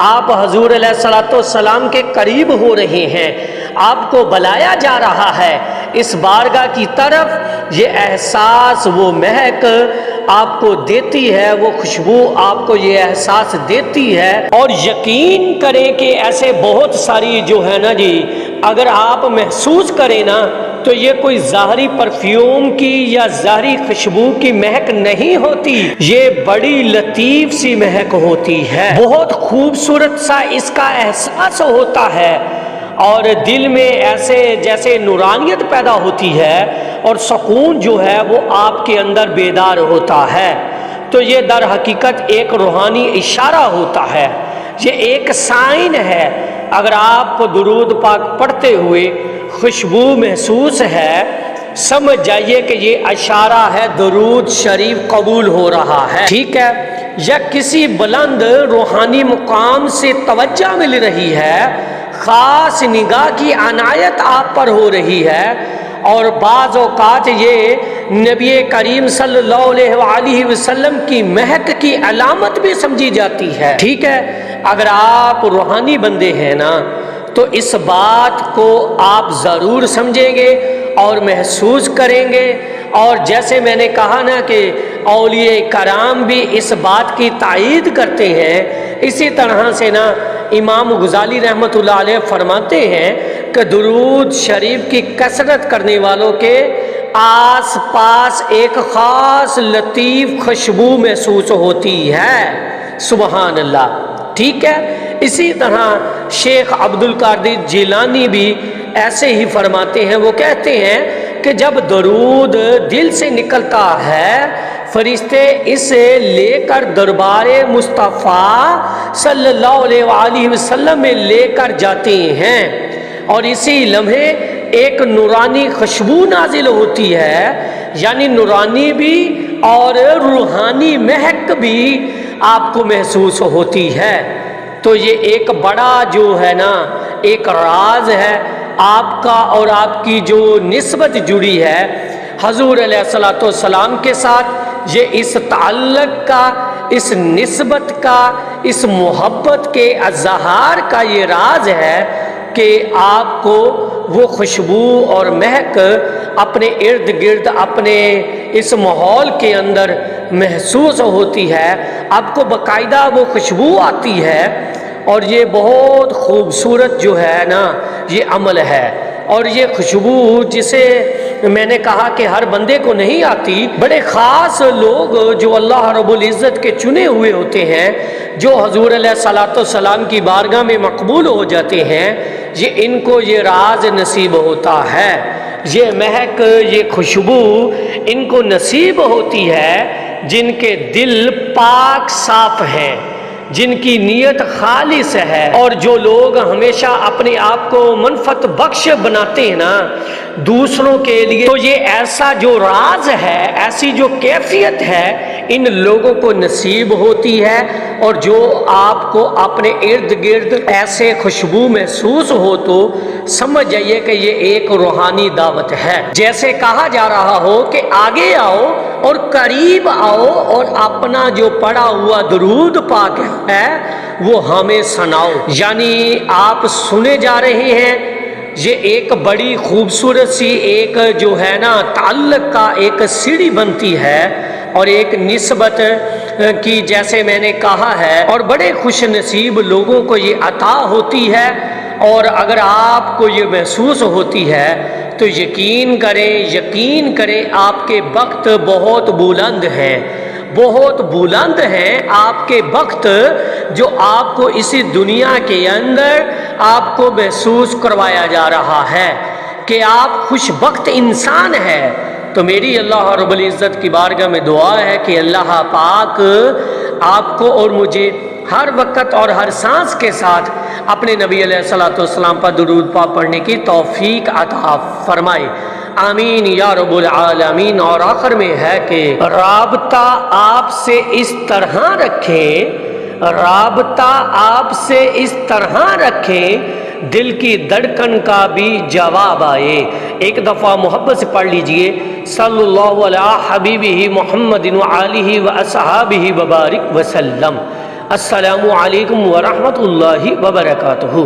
آپ حضور علیہ الصلوۃ والسلام کے قریب ہو رہے ہیں، آپ کو بلایا جا رہا ہے اس بارگاہ کی طرف، یہ احساس، وہ مہک آپ کو دیتی ہے، وہ خوشبو آپ کو یہ احساس دیتی ہے۔ اور یقین کریں کہ ایسے بہت ساری جو ہے نا جی، اگر آپ محسوس کریں نا تو یہ کوئی ظاہری پرفیوم کی یا ظاہری خوشبو کی مہک نہیں ہوتی، یہ بڑی لطیف سی مہک ہوتی ہے، بہت خوبصورت سا اس کا احساس ہوتا ہے، اور دل میں ایسے جیسے نورانیت پیدا ہوتی ہے اور سکون جو ہے وہ آپ کے اندر بیدار ہوتا ہے۔ تو یہ در حقیقت ایک روحانی اشارہ ہوتا ہے، یہ ایک سائن ہے۔ اگر آپ کو درود پاک پڑھتے ہوئے خوشبو محسوس ہے، سمجھ جائیے کہ یہ اشارہ ہے درود شریف قبول ہو رہا ہے، ٹھیک ہے؟ یا کسی بلند روحانی مقام سے توجہ مل رہی ہے، خاص نگاہ کی عنایت آپ پر ہو رہی ہے، اور بعض اوقات یہ نبی کریم صلی اللہ علیہ وآلہ وسلم کی مہک کی علامت بھی سمجھی جاتی ہے، ٹھیک ہے؟ اگر آپ روحانی بندے ہیں نا تو اس بات کو آپ ضرور سمجھیں گے اور محسوس کریں گے، اور جیسے میں نے کہا نا کہ اولیاء کرام بھی اس بات کی تائید کرتے ہیں، اسی طرح سے نا امام غزالی رحمۃ اللہ علیہ فرماتے ہیں کہ درود شریف کی کثرت کرنے والوں کے آس پاس ایک خاص لطیف خوشبو محسوس ہوتی ہے، سبحان اللہ، ٹھیک ہے؟ اسی طرح شیخ عبد القادر جیلانی بھی ایسے ہی فرماتے ہیں، وہ کہتے ہیں کہ جب درود دل سے نکلتا ہے، فرشتے اسے لے کر دربار مصطفیٰ صلی اللہ علیہ وآلہ وسلم میں لے کر جاتے ہیں، اور اسی لمحے ایک نورانی خوشبو نازل ہوتی ہے، یعنی نورانی بھی اور روحانی مہک بھی آپ کو محسوس ہوتی ہے۔ تو یہ ایک بڑا جو ہے نا ایک راز ہے آپ کا اور آپ کی جو نسبت جڑی ہے حضور علیہ الصلوۃ والسلام کے ساتھ، یہ اس تعلق کا، اس نسبت کا، اس محبت کے اظہار کا یہ راز ہے کہ آپ کو وہ خوشبو اور مہک اپنے ارد گرد، اپنے اس ماحول کے اندر محسوس ہوتی ہے، آپ کو باقاعدہ وہ خوشبو آتی ہے، اور یہ بہت خوبصورت جو ہے نا یہ عمل ہے۔ اور یہ خوشبو جسے میں نے کہا کہ ہر بندے کو نہیں آتی، بڑے خاص لوگ جو اللہ رب العزت کے چنے ہوئے ہوتے ہیں، جو حضور علیہ الصلوۃ والسلام کی بارگاہ میں مقبول ہو جاتے ہیں، یہ ان کو یہ راز نصیب ہوتا ہے، یہ مہک، یہ خوشبو ان کو نصیب ہوتی ہے جن کے دل پاک صاف ہیں، جن کی نیت خالص ہے، اور جو لوگ ہمیشہ اپنے آپ کو منفعت بخش بناتے ہیں نا دوسروں کے لیے، تو یہ ایسا جو راز ہے، ایسی جو کیفیت ہے ان لوگوں کو نصیب ہوتی ہے، اور جو آپ کو اپنے ارد گرد ایسے خوشبو محسوس ہو تو سمجھ جائیے کہ یہ ایک روحانی دعوت ہے، جیسے کہا جا رہا ہو کہ آگے آؤ اور قریب آؤ اور اپنا جو پڑا ہوا درود پاک ہے وہ ہمیں سناؤ، یعنی آپ سنے جا رہے ہیں۔ یہ ایک بڑی خوبصورت سی ایک جو ہے نا تعلق کا ایک سیڑھی بنتی ہے، اور ایک نسبت کی جیسے میں نے کہا ہے، اور بڑے خوش نصیب لوگوں کو یہ عطا ہوتی ہے، اور اگر آپ کو یہ محسوس ہوتی ہے تو یقین کریں آپ کے وقت بہت بلند ہیں، بہت بلند ہیں آپ کے وقت، جو آپ کو اسی دنیا کے اندر آپ کو محسوس کروایا جا رہا ہے کہ آپ خوش وقت انسان ہیں۔ تو میری اللہ رب العزت کی بارگاہ میں دعا ہے کہ اللہ پاک آپ کو اور مجھے ہر وقت اور ہر سانس کے ساتھ اپنے نبی علیہ الصلوۃ والسلام پر درود پاک پڑھنے کی توفیق عطا فرمائے، آمین یا رب العالمین۔ اور آخر میں ہے کہ رابطہ آپ سے اس طرح رکھیں، رابطہ آپ سے اس طرح رکھیں دل کی دھڑکن کا بھی جواب آئے۔ ایک دفعہ محبت سے پڑھ لیجئے، صلی اللہ علیہ حبیبہ محمد وآلہ واصحابہ وبارک وسلم۔ السلام علیکم ورحمۃ اللہ وبرکاتہ.